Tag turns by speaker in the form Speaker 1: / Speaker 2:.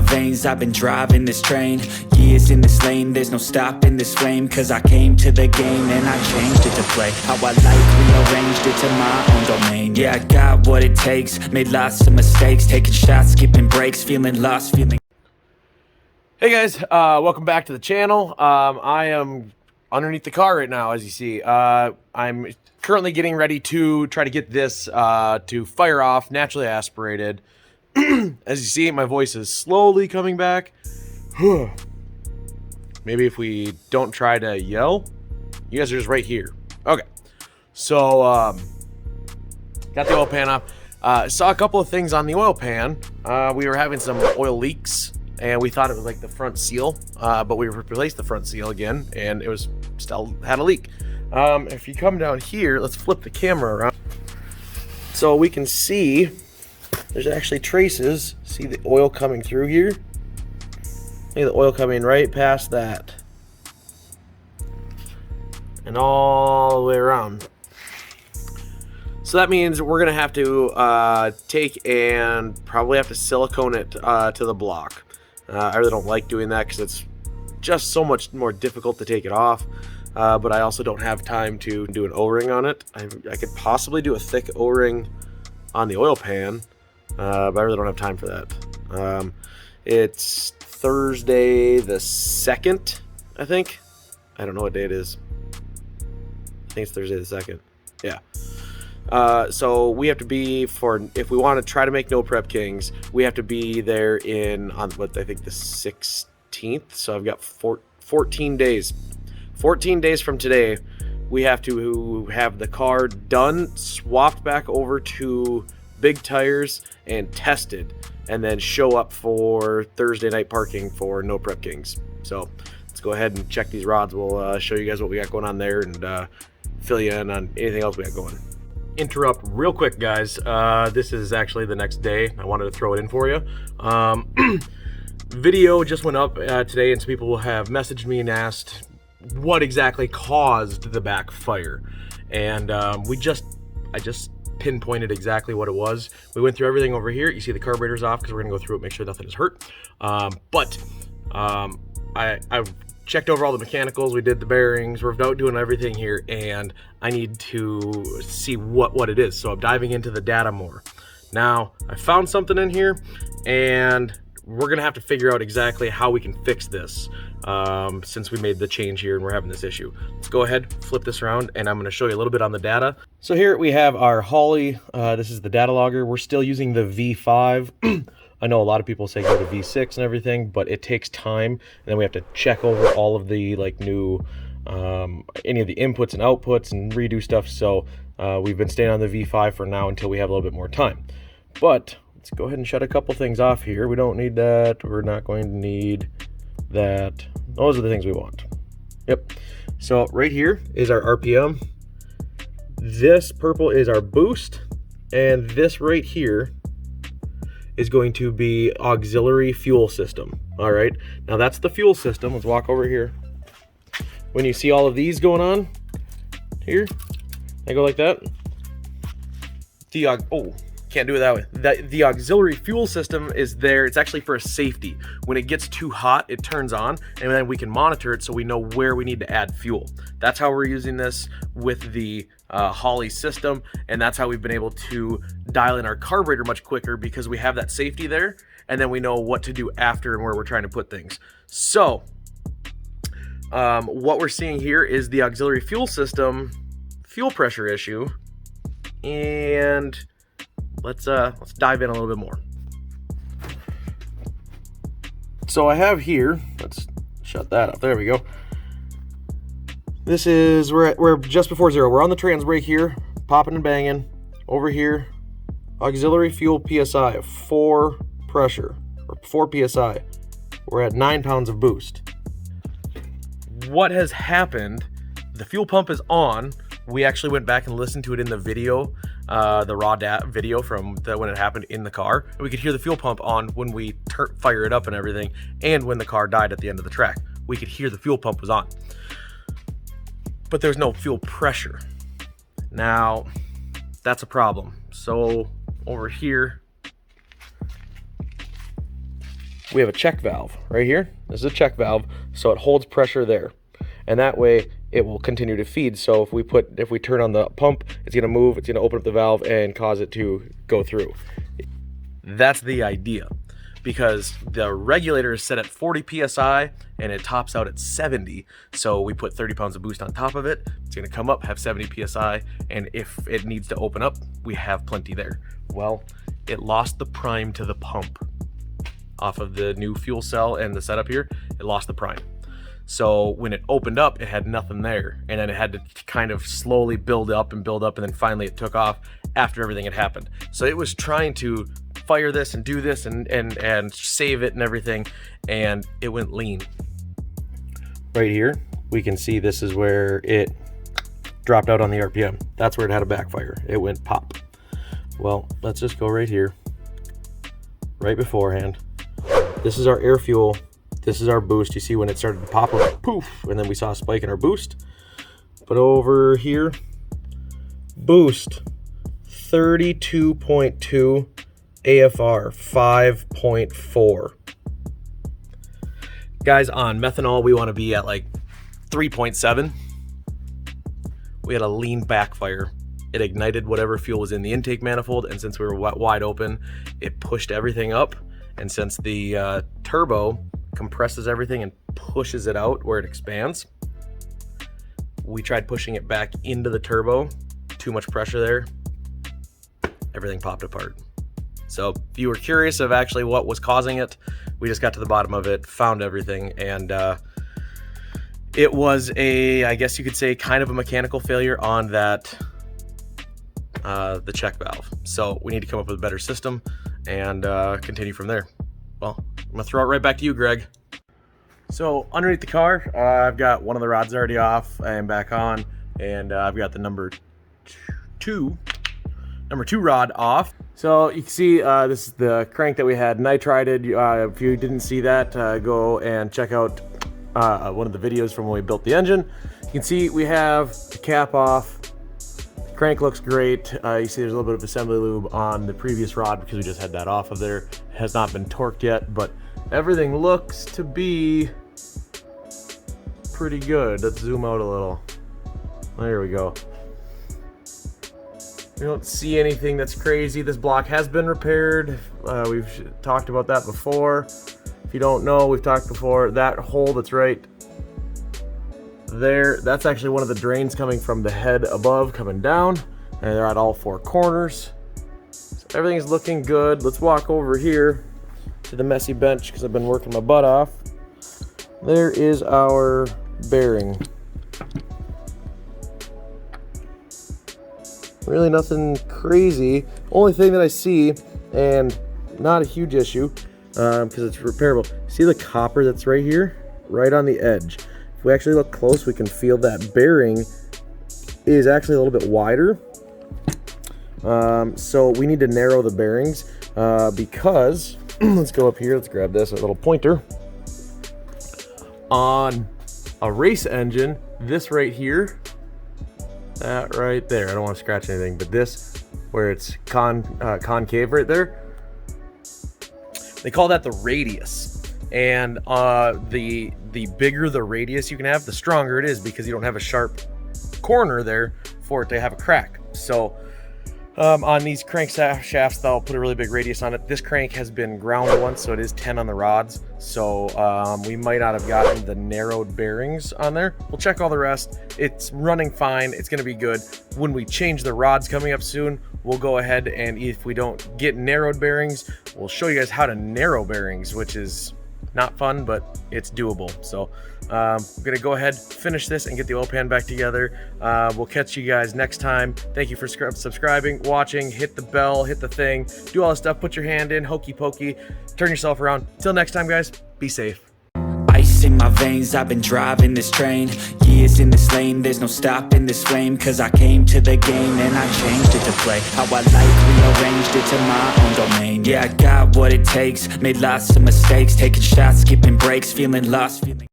Speaker 1: veins, I've been driving this train. Years in this lane, there's no stopping this flame. Cause I came to the game and I changed it to play how I like, rearranged it to my own domain. Yeah, I got what it takes, made lots of mistakes, taking shots, skipping breaks, feeling lost, feeling...
Speaker 2: Hey guys, welcome back to the channel. I am underneath the car right now, as you see. I'm currently getting ready to try to get this to fire off, naturally aspirated. As you see, my voice is slowly coming back. Maybe if we don't try to yell. You guys are just right here. Okay. So, got the oil pan off. Saw a couple of things on the oil pan. We were having some oil leaks, and we thought it was like the front seal, but we replaced the front seal again, and it was still had a leak. If you come down here, let's flip the camera around so we can see there's actually traces. See the oil coming through here? See the oil coming right past that and all the way around. So that means we're gonna have to take and probably have to silicone it to the block. I really don't like doing that because it's just so much more difficult to take it off. But I also don't have time to do an O-ring on it. I could possibly do a thick O-ring on the oil pan, but I really don't have time for that. It's Thursday the 2nd, I think. I don't know what day it is. I think it's Thursday the 2nd. Yeah. So we have to be if we want to try to make No Prep Kings, we have to be there on what I think the 16th. So I've got 14 days. 14 days from today, we have to have the car done, swapped back over to big tires, and tested, and then show up for Thursday night parking for No Prep Kings. So let's go ahead and check these rods. We'll show you guys what we got going on there and fill you in on anything else we got going. Interrupt real quick, guys. This is actually the next day. I wanted to throw it in for you. Video just went up today, and some people will have messaged me and asked what exactly caused the backfire, and I just pinpointed exactly what it was. We went through everything over here. You see the carburetor's off because we're gonna go through it, make sure nothing is hurt. I've checked over all the mechanicals. We did the bearings. We're out doing everything here, and I need to see what it is. So I'm diving into the data more. Now I found something in here, and we're gonna have to figure out exactly how we can fix this since we made the change here and we're having this issue. Let's go ahead, flip this around, and I'm gonna show you a little bit on the data. So here we have our Holley. This is the data logger. We're still using the V5. I know a lot of people say go to V6 and everything, but it takes time, and then we have to check over all of the new any of the inputs and outputs and redo stuff. So we've been staying on the V5 for now until we have a little bit more time. But let's go ahead and shut a couple things off here. We don't need that. We're not going to need that. Those are the things we want. Yep. So right here is our RPM. This purple is our boost, and this right here is going to be auxiliary fuel system. All right, now that's the fuel system. Let's walk over here. When you see all of these going on here, I go like that. Can't do it that way. The auxiliary fuel system is there. It's actually for a safety. When it gets too hot, it turns on, and then we can monitor it so we know where we need to add fuel. That's how we're using this with the Holley system, and that's how we've been able to dial in our carburetor much quicker because we have that safety there, and then we know what to do after and where we're trying to put things. So what we're seeing here is the auxiliary fuel system fuel pressure issue, and let's dive in a little bit more. So I have here, let's shut that up. There we go. This is, we're just before zero. We're on the trans brake here, popping and banging. Over here, auxiliary fuel PSI of 4 pressure, or 4 PSI. We're at 9 pounds of boost. What has happened, the fuel pump is on. We actually went back and listened to it in the video, the raw video from when it happened in the car. And we could hear the fuel pump on when we fire it up and everything, and when the car died at the end of the track. We could hear the fuel pump was on. But there's no fuel pressure. Now, that's a problem. So over here, we have a check valve right here. This is a check valve, so it holds pressure there, and that way it will continue to feed. So if we turn on the pump, it's going to move, it's going to open up the valve and cause it to go through. That's the idea, because the regulator is set at 40 psi and it tops out at 70. So we put 30 pounds of boost on top of it. It's going to come up, have 70 psi, and if it needs to open up, we have plenty there. Well, it lost the prime to the pump off of the new fuel cell and the setup here. It lost the prime. So when it opened up, it had nothing there, and then it had to kind of slowly build up, and then finally it took off after everything had happened. So it was trying to fire this and do this and save it and everything, and it went lean. Right here, we can see this is where it dropped out on the RPM. That's where it had a backfire. It went pop. Well, let's just go right here, right beforehand. This is our air fuel. This is our boost. You see when it started to pop, it went poof, and then we saw a spike in our boost. But over here, boost 32.2, AFR 5.4. Guys, on methanol, we want to be at like 3.7. We had a lean backfire. It ignited whatever fuel was in the intake manifold, and since we were wide open, it pushed everything up. And since the turbo compresses everything and pushes it out where it expands, we tried pushing it back into the turbo. Too much pressure there. Everything popped apart. So if you were curious of actually what was causing it, we just got to the bottom of it, found everything, and it was I guess you could say, kind of a mechanical failure on that the check valve. So we need to come up with a better system and continue from there. Well, I'm gonna throw it right back to you, Greg. So underneath the car, I've got one of the rods already off and back on, and I've got the number two rod off. So you can see this is the crank that we had nitrided. If you didn't see that, go and check out one of the videos from when we built the engine. You can see we have the cap off. The crank looks great. You see there's a little bit of assembly lube on the previous rod because we just had that off of there. It has not been torqued yet, but everything looks to be pretty good. Let's zoom out a little. There we go. We don't see anything that's crazy. This block has been repaired. We've talked about that before. If you don't know, we've talked before. That hole that's right there, that's actually one of the drains coming from the head above, coming down, and they're at all four corners. So everything's looking good. Let's walk over here to the messy bench because I've been working my butt off. There is our bearing. Really nothing crazy. Only thing that I see, and not a huge issue because it's repairable. See the copper that's right here, right on the edge. If we actually look close, we can feel that bearing is actually a little bit wider. So we need to narrow the bearings because let's go up here. Let's grab this, a little pointer. On a race engine, this right here, that right there, I don't want to scratch anything, but this, where it's concave right there, they call that the radius. And the bigger the radius you can have, the stronger it is, because you don't have a sharp corner there for it to have a crack. So on these crank shafts, they'll put a really big radius on it. This crank has been ground once, so it is 10 on the rods. So we might not have gotten the narrowed bearings on there. We'll check all the rest. It's running fine. It's going to be good. When we change the rods coming up soon, we'll go ahead, and if we don't get narrowed bearings, we'll show you guys how to narrow bearings, which is not fun, but it's doable. So I'm gonna go ahead, finish this, and get the oil pan back together. We'll catch you guys next time. Thank you for subscribing, watching, hit the bell, hit the thing, do all the stuff, put your hand in, hokey pokey, turn yourself around. Till next time, guys, be safe.
Speaker 1: Ice in my veins, I've been driving this train. Years in this lane, there's no stopping this flame. Cause I came to the game and I changed it to play how I like, rearranged it to my own domain. Yeah, I got what it takes, made lots of mistakes, taking shots, skipping breaks, feeling lost, feeling